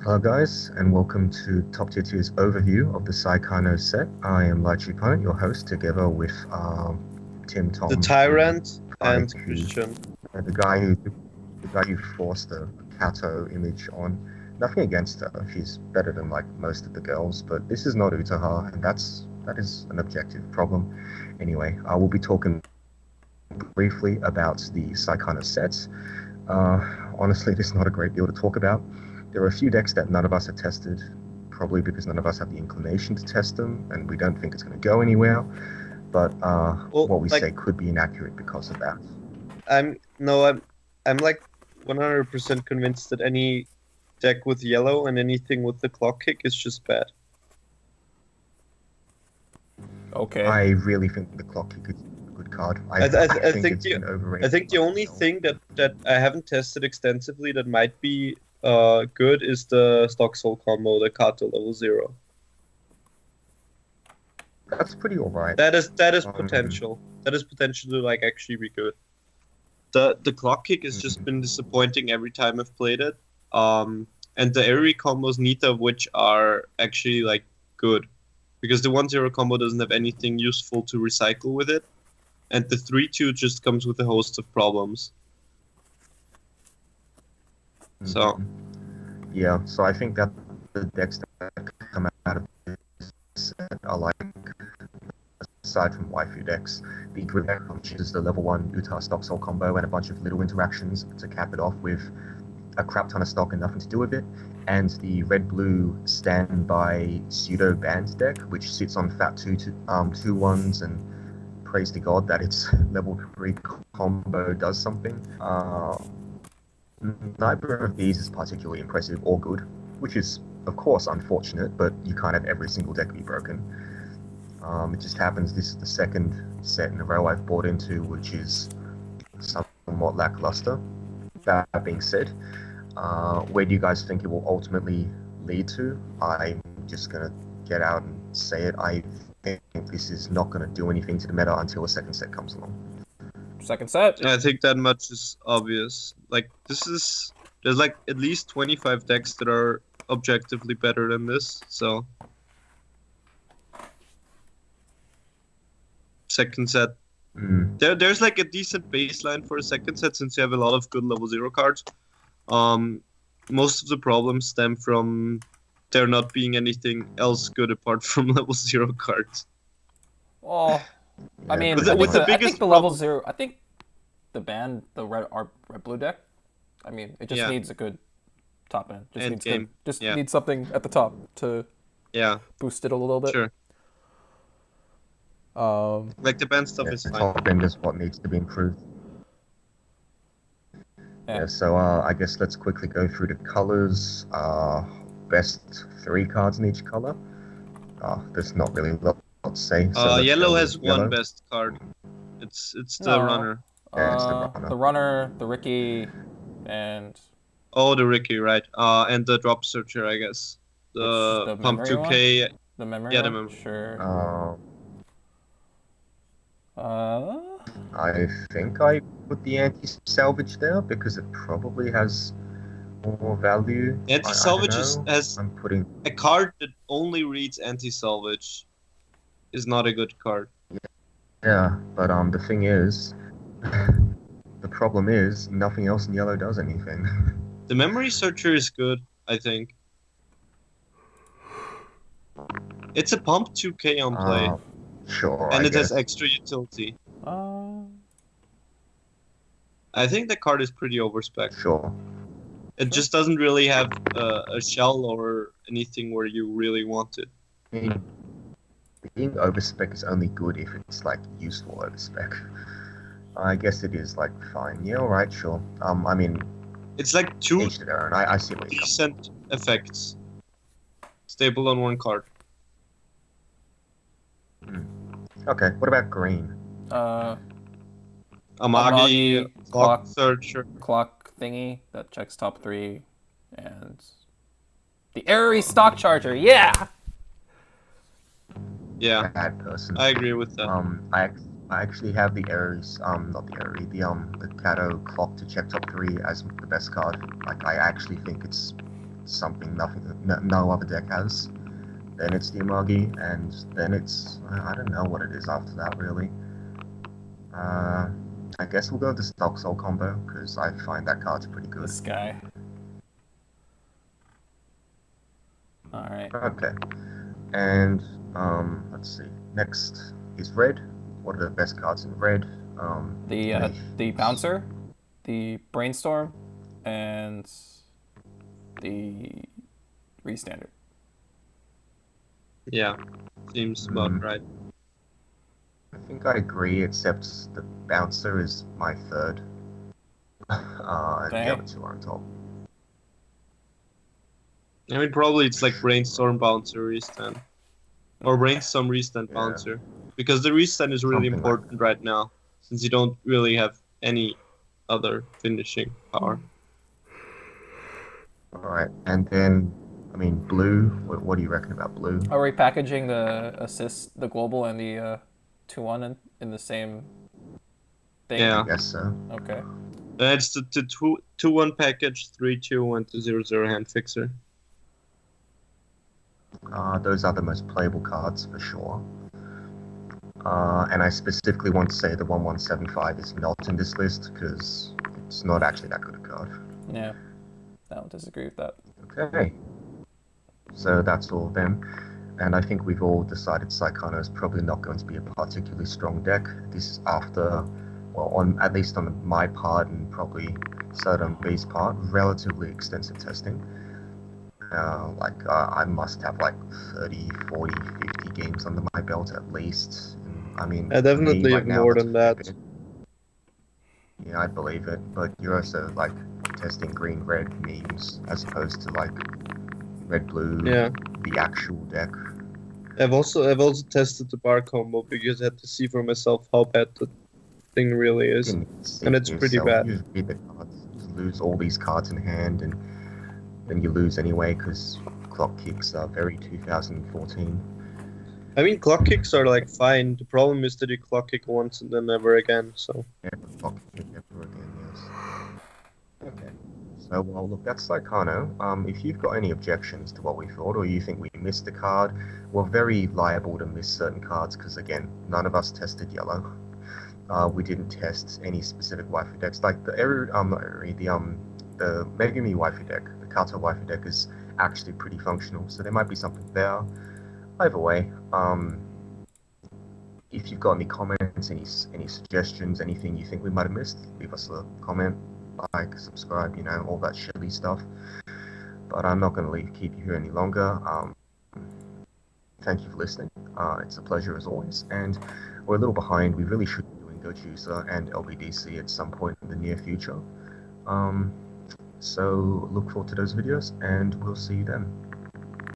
Hello guys, and welcome to Top Tier 2's overview of the Saekano set. I am Lychee Punit, your host, together with Tim, The Tom, and Tyrant Pranik, and Christian. the guy who forced the Kato image on. Nothing against her, she's better than like most of the girls, but this is not Utaha, and that is an objective problem. Anyway, I will be talking briefly about the Saekano sets. Honestly, there's not a great deal to talk about. There are a few decks that none of us have tested, probably because none of us have the inclination to test them, and we don't think it's going to go anywhere. But Well, what we like say could be inaccurate because of that. I'm like 100% convinced that any deck with yellow and anything with the clock kick is just bad. Okay. I really think the clock kick is a good card. I think it's been overrated. I think the only thing that I haven't tested extensively that might be good is the stock soul combo, the Kato level 0. That's pretty alright. That is potential. That is potential to like actually be good. The clock kick has just been disappointing every time I've played it. And the AoE combos, neither of which are actually like good. Because the 1-0 combo doesn't have anything useful to recycle with it. And the 3-2 just comes with a host of problems. So yeah, so I think that the decks that come out of this set are like, aside from waifu decks, the grid deck, which is the level 1 Utah stock soul combo and a bunch of little interactions to cap it off with a crap ton of stock and nothing to do with it, and the red-blue standby pseudo band deck, which sits on fat 2/1s and praise to God that its level 3 combo does something. Neither of these is particularly impressive or good, which is, of course, unfortunate, but you can't have every single deck be broken. It just happens this is the second set in a row I've bought into, which is somewhat lackluster. That being said, where do you guys think it will ultimately lead to? I'm just going to get out and say it. I think this is not going to do anything to the meta until a second set comes along. Second set. I think that much is obvious. Like there's like at least 25 decks that are objectively better than this. So second set. There's like a decent baseline for a second set since you have a lot of good level 0 cards. Most of the problems stem from there not being anything else good apart from level 0 cards. Oh, I mean, With I the think biggest the level problem- 0. I think the band, the red blue deck. I mean, it just needs a good top end. Just End needs game. needs something at the top to boost it a little bit. Sure. Like the band stuff is the fine. top end is what needs to be improved. Yeah, so I guess let's quickly go through the colors. Best 3 cards in each color. There's not really a lot to say. So let's Yellow go has with yellow. one best card. It's the runner. Yeah, it's the runner. The runner, the Ricky, and Oh, the Ricky, right? And the drop searcher, I guess. The pump memory 2K. one? The memory. Yeah, the one? memory. Sure. I think I put the anti-salvage there because it probably has more value. Anti-salvage has I'm putting a card that only reads anti-salvage. Is not a good card. yeah, but the thing is, the problem is nothing else in yellow does anything. The memory searcher is good, I think. It's a pump 2K on play, Sure. and I it has guess. extra utility. I think the card is pretty overspec. Sure. It just doesn't really have a shell or anything where you really want it. Being overspec is only good if it's like useful overspec. I guess it is like fine. Yeah, alright, sure. I mean, It's like two each to their own. I see what you're decent effects. Stable on one card. Okay, what about green? Amagi, clock searcher. clock thingy that checks top 3, and the Airy stock charger. Yeah. Yeah, Bad person. I agree with that. I actually have the Aries, not the Airy, the Kato clock to check top 3 as the best card. Like, I actually think it's something no other deck has. Then it's the Amagi, and then it's I don't know what it is after that really. I guess we'll go with the Stock Soul combo because I find that card's pretty good. This guy. All right. Okay, and let's see. Next is red. What are the best cards in red? The bouncer, the brainstorm, and the restandard. Yeah, seems about right. I think I agree, except the bouncer is my third. And the other two are on top. I mean, probably it's like brainstorm bouncer restand, or brainstorm restand bouncer, because the restand is really important right now, since you don't really have any other finishing power. All right, and then I mean blue. What do you reckon about blue? Are we packaging the assist, the global, and the 2-1 in the same thing? Yeah. I guess so. Okay. It's the 2-1 package, 3-2, and the 0-0 hand fixer. Those are the most playable cards for sure. And I specifically want to say the 1175 is not in this list because it's not actually that good a card. Yeah, I don't disagree with that. Okay. So that's all of them. And I think we've all decided Saekano is probably not going to be a particularly strong deck. This is after, well, at least on my part and probably Sodom B's part, relatively extensive testing. I must have like 30, 40, 50 games under my belt at least. I mean, I definitely have more than that. Yeah, I believe it. But you're also like testing green-red memes as opposed to like red-blue, the actual deck. I've also tested the bar combo because I had to see for myself how bad the thing really is, and it's pretty bad. You just read the cards, you lose all these cards in hand, and then you lose anyway because clock kicks are very 2014. I mean, clock kicks are like fine. The problem is that you clock kick once and then never again. So. Yeah, clock kick never again. Yes. Okay. So, well, look, that's Saekano. If you've got any objections to what we thought, or you think we missed a card, we're very liable to miss certain cards because, again, none of us tested yellow. We didn't test any specific waifu decks. Like the Megumi waifu deck, the Kato waifu deck is actually pretty functional, so there might be something there. Either way, if you've got any comments, any suggestions, anything you think we might have missed, leave us a comment, like, subscribe, you know, all that shitty stuff. But I'm not going to keep you here any longer. Thank you for listening. It's a pleasure as always, and we're a little behind. We really should be doing Gochusa and LBDC at some point in the near future. So look forward to those videos, and we'll see you then.